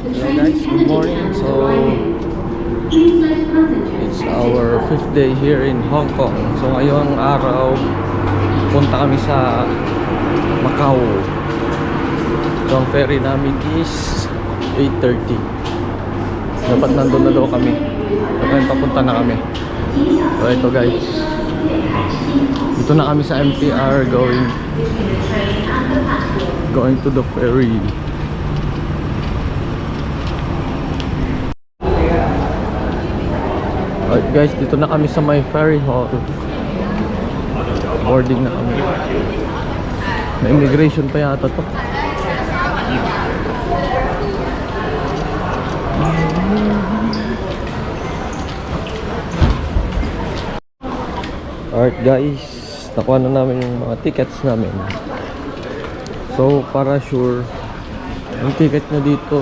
Hello guys, good morning. So it's our 5th day here in Hong Kong. So ngayong araw punta kami sa Macau. So ang ferry namin is 8:30. Dapat nandun na daw kami. Dapat papunta na kami. So ito guys, dito na kami sa MTR going to the ferry. Alright guys, dito na kami sa may ferry hall. Boarding na kami. May immigration pa yata to. Alright guys, nakuha na namin yung mga tickets namin. So para sure, yung ticket nyo dito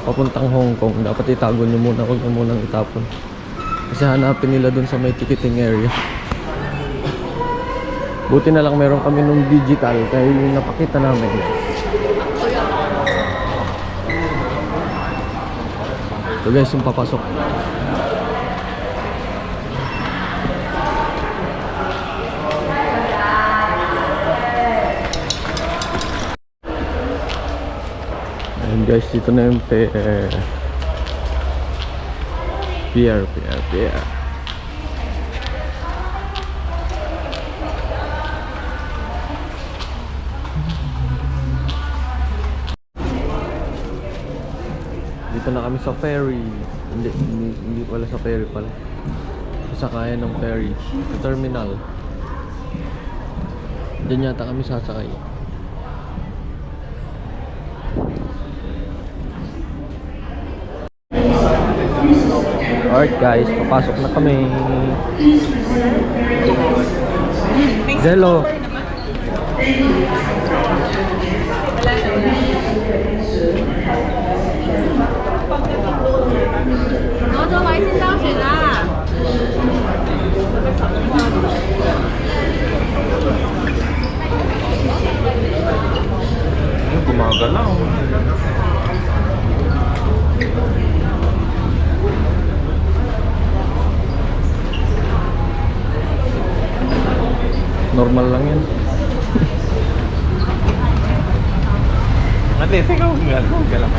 papuntang Hong Kong, dapat itago nyo muna, huwag nyo munang itapon. Kasi hanapin nila dun sa may ticketing area. Buti na lang meron kami nung digital, kaya yung napakita namin. So guys, yung papasok. Ayan guys, dito na yung pier. Dito na kami sa ferry. Hindi pala sa ferry pala. Sasakayan ng ferry sa terminal. Diyan yata kami sasakay. Alright guys, papasok na kami. Zelo. Gumagalaw. Normal lang yan. At least ikaw galaw.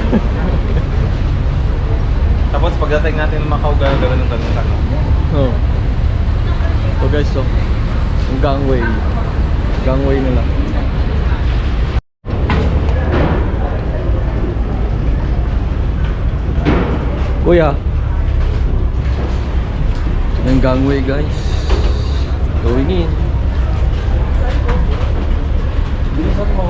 Tapos pagdating natin ng Macau, gagawin ng tanong-tanong. Oh. So guys, so yung gangway nila. Kuya, yung gangway guys, going in. Bilisan mo.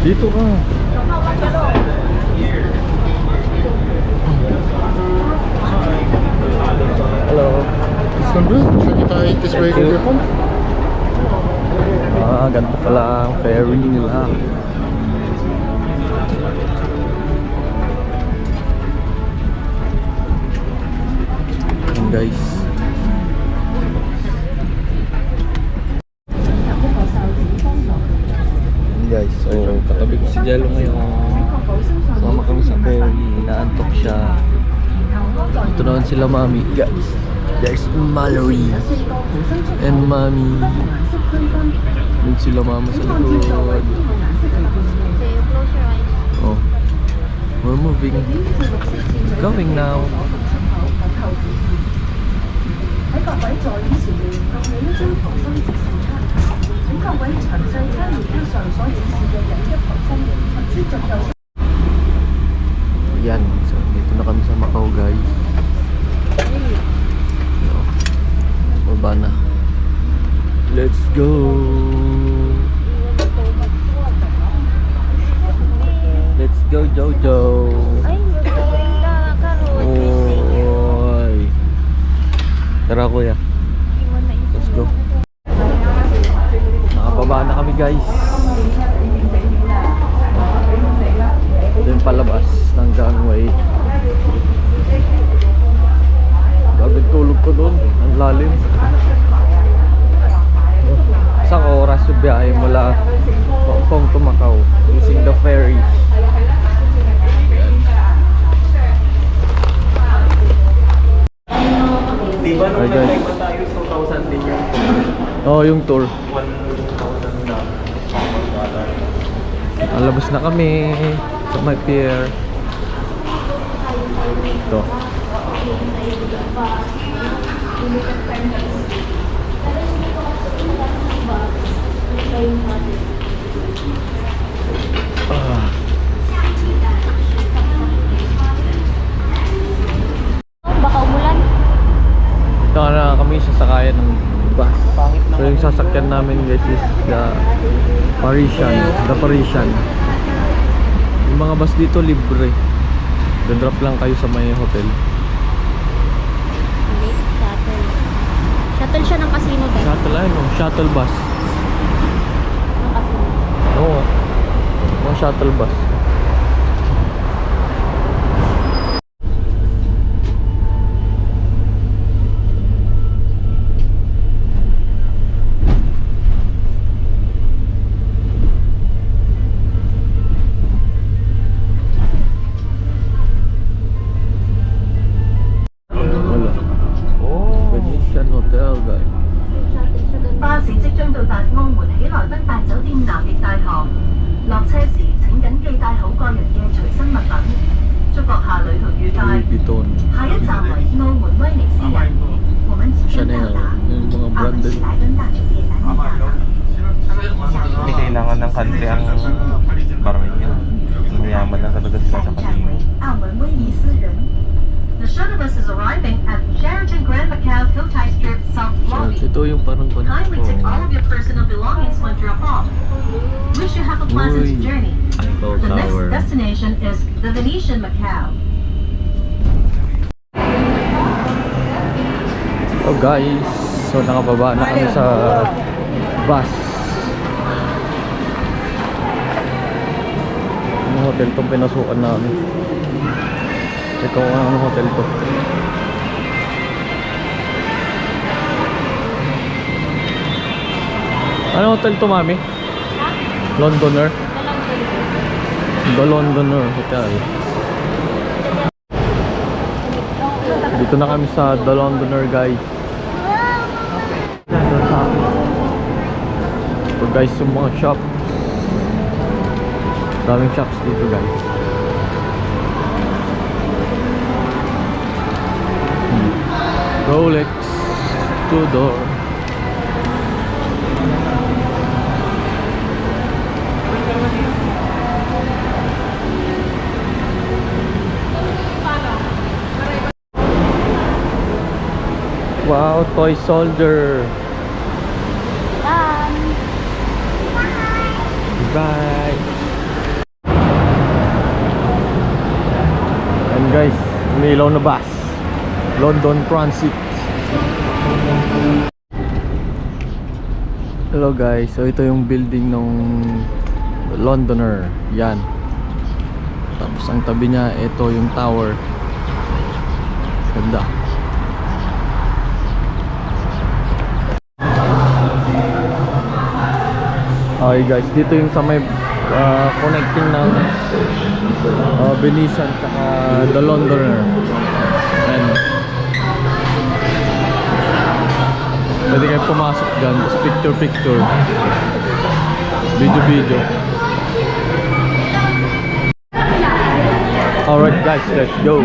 Dito ka. Hello. Should we try this way to your home? Ganito pala ang ferry nila. Ayan guys. Ayan guys, so katabi ko si Jello ngayon. Sama kami sa ferry, inaantok siya. Ito naman sila mami guys. There's Mallory and mommy. Yun sila mama sa likod. Oh, we're moving. Going now. Yan, so dito na kami sa Macau guys. Baba na. Let's go. Let's go Jojo. Oy. Tara kuya. Let's go. Nakababa na kami guys. Ito yung palabas ng gangway. walking tour. 1,000 na. Alabas na kami sa may pier. Ito. Baka umulan. Ito na kami sasakayan ng bus. So yung sasakyan namin guys is the Parisian. The Parisian. Yung mga bus dito libre. Dadrop lang kayo sa may hotel. Hindi, shuttle. Shuttle siya ng casino din. Shuttle ay no? Shuttle bus. Ng casino. Oo. Mga shuttle bus. Wala. Oh, Venetian Hotel guys. Shuttle siya doon. 巴士即將到達澳門喜來登大酒店南翼大堂，落車時請緊記帶好個人嘅隨身物品。祝閣下旅途愉快。 Louis Vuitton. 下一站為澳門威尼斯人，我們即將到 Chanel. 達 Yung mga 澳門 branded. 喜來登大酒店南翼大堂。 Hindi kailangan ng country ang Bahrain. Mayaman lang talaga sila 下 sa 一站 casino. 為澳門威尼斯人。The shuttle bus is arriving at Sheraton Grand Macau Cotai Strip South Lobby. Ito yung parang Kindly take all of your personal belongings when drop off. Wish you have a pleasant Uy. journey. Eiffel The next Tower. destination is the Venetian Macau. Oh guys, so nakababa na kami sa bus. Ano hotel tong pinasukan namin? Check ko kung anong hotel to. Ano hotel to, mami? Londoner? The Londoner Hotel. Dito na kami sa The Londoner guys. So guys, yung mga shops. Daming shops dito guys. Rolex Tudor. Wow, toy soldier. Bye. And guys, may ilaw na bus. London Transit. Hello guys, so ito yung building ng Londoner. Yan. Tapos ang tabi niya, ito yung tower. Ganda. Okay guys, dito yung sa may connecting ng Venetian tsaka The Londoner. Ayan. Pwede kayo pumasok dyan, tapos picture, video. Alright guys, let's go.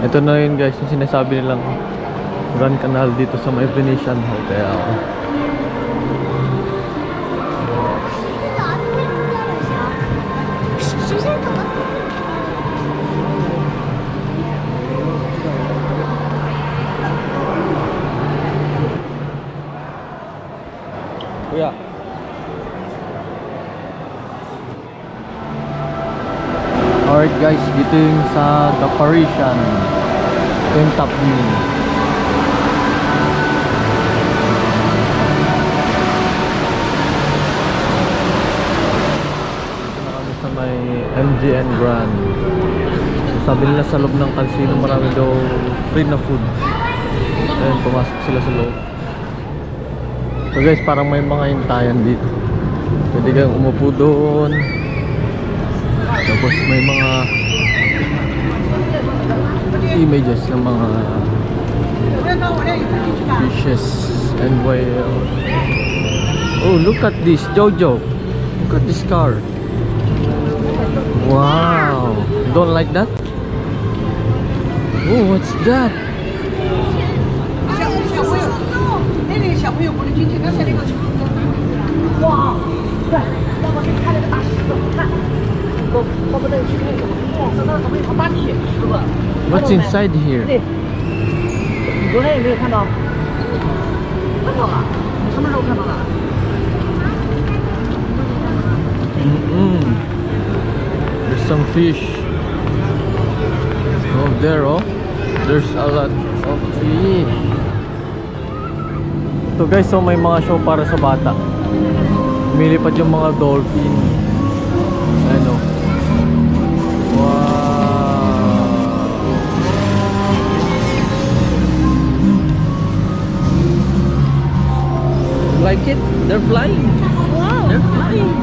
Ito na yun guys, yung sinasabi nilang Grand Canal dito sa may Venetian Hotel. Kuya. Alright guys, dito yung sa The Parisian. Ito yung top view. MGN Grand. Sabi nila sa loob ng casino marami daw free na food. Ayun, pumasok sila sa loob. So guys, parang may mga hintayan dito. Pwede kang umupo doon. Tapos may mga images ng mga fishes and whales. Oh, look at this, Jojo. Look at this car. Wow. Don't like that? Oh, what's that? What's inside here? There's some fish. Oh, there, oh. There's a lot of fish. So guys, so may mga show para sa bata. Lumilipad yung mga dolphin. Ano? Wow. Like it? They're flying. Wow! They're flying.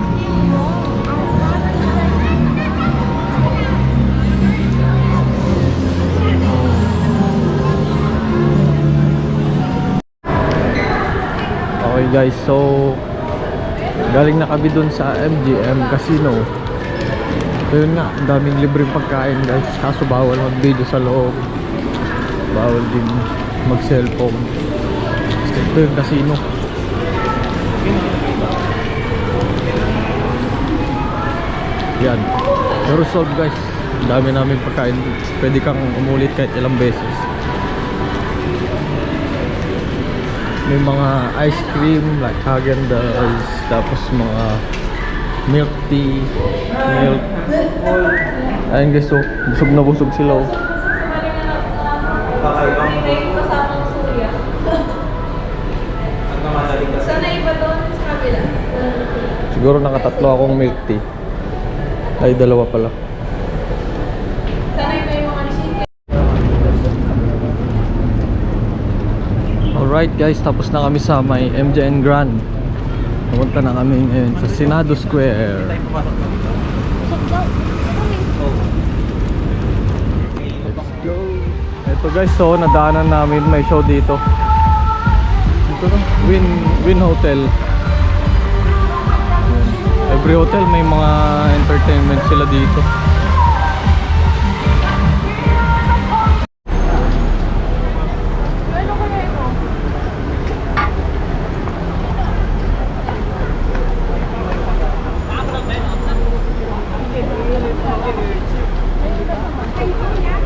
Okay guys, so galing na kami dun sa MGM Casino. So yun nga, ang daming libreng pagkain guys. Kaso bawal mag-video sa loob. Bawal din mag-cellphone. Ito yung casino. Yan. Pero solve guys. Ang dami namin pagkain. Pwede kang umulit kahit ilang beses. May mga ice cream like Häagen-Dazs, tapos mga milk tea, milk. Ayun guys, so busog na busog sila oh. Sana iba doon sa kabila. Siguro nakatatlo akong milk tea. Ay, dalawa pala. Sana iba yung mga chicken. Alright guys, tapos na kami sa may MGN Grand. Pumunta na kami ngayon sa Senado Square. Let's go. Ito guys, so nadaanan namin, may show dito. Ito na, Win Hotel. Every hotel may mga entertainment sila dito.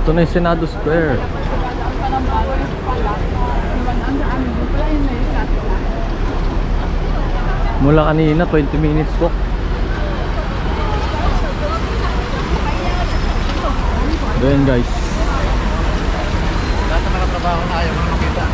Ito na yung Senado Square. Mula kanina 20 minutes walk. Ayan guys. Lahat na nakatrabaho na ayaw mo makita.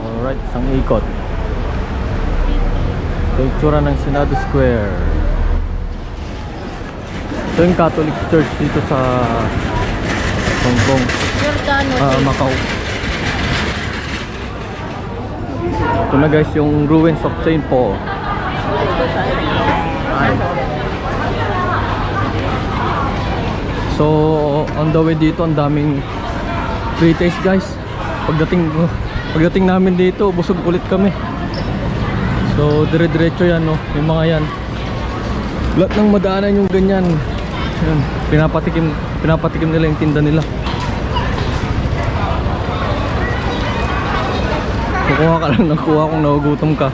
Alright, isang ikot. Ito yung tsura ng Senado Square. Ito yung Catholic Church dito sa Hong Kong, Macau. Ito na guys yung ruins of St. Paul. So on the way dito ang daming free taste guys. Pagdating namin dito busog ulit kami. So dire-diretso yan no, yung mga yan. Lahat ng madaanan yung ganyan. Yan, pinapatikim nila yung tinda nila. Kukuha ka lang ng kuha kung nagugutom ka.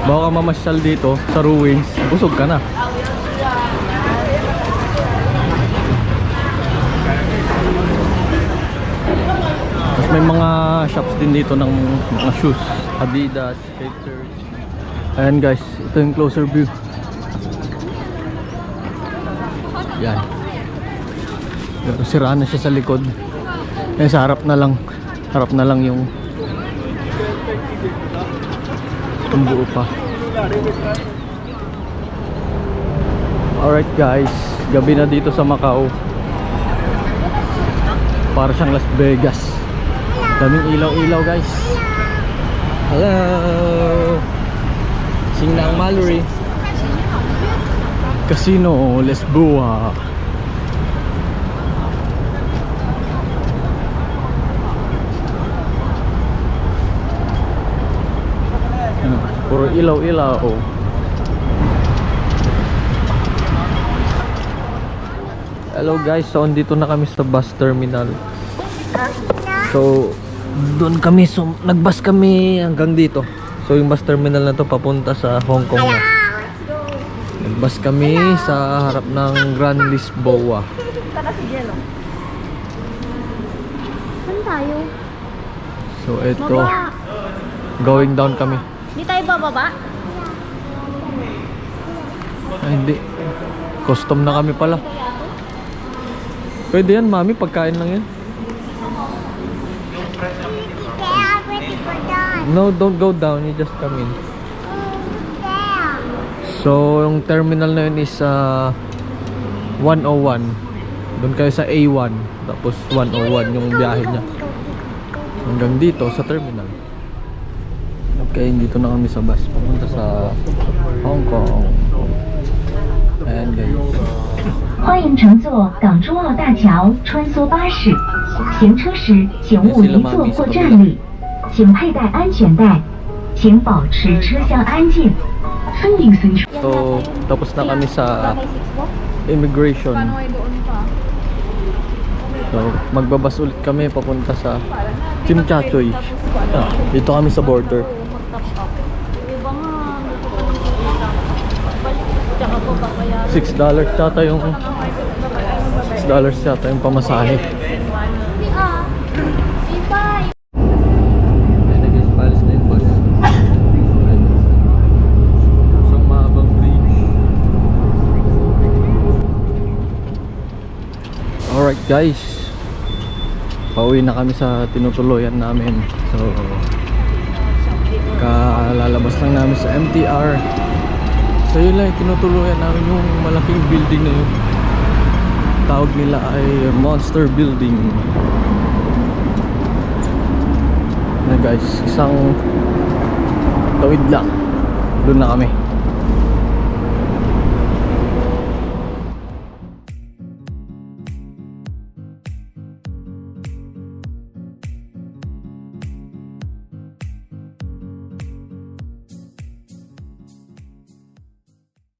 Baka mamasyal dito sa ruins, busog ka na. Tapos may mga shops din dito ng mga shoes, Adidas, Skechers. Ayan guys, ito yung closer view. Yan. Pero sira na siya sa likod. Eh sa harap na lang. Harap na lang yung buo pa. Alright guys, gabi na dito sa Macau. Para siyang Las Vegas. Daming ilaw-ilaw guys. Hello. Singnang Mallory Casino Lisboa. Puro ilaw-ilaw. Hello guys, so andito na kami sa bus terminal. So doon kami, nagbus kami hanggang dito. So yung bus terminal na to papunta sa Hong Kong na. Nagbus kami sa harap ng Grand Lisboa. Saan tayo? So ito, Baba. going down kami. Hindi tayo bababa? Ay hindi, custom na kami pala. Pwede yan mami, pagkain lang yan. No, don't go down, you just come in. So yung terminal na yun is 101. Doon kayo sa A1. Tapos 101 yung biyahe niya hanggang dito sa terminal. Okay, dito na kami sa bus papunta sa Hong Kong. Ayan guys. 欢迎乘坐港珠澳大桥穿梭巴士，行车时请勿离座或站立，请佩戴安全带，请保持车厢安静，欢迎随处。 So tapos na kami sa immigration. So magbabas ulit kami papunta sa Chimchachoy. Dito kami sa border. Iba nga. Tsaka po ba kaya? $6 yata yung $6 yata yung pamasahe. Bye. Ayan na guys, palis na yung bus. Isang mahabang bridge. Alright guys, pauwi na kami sa tinutuloyan namin. So kalalabas lang namin sa MTR. So yun lang, tinutuluyan namin yung malaking building na yun. Tawag nila ay Monster Building. Na guys, isang tawid lang. Doon na kami.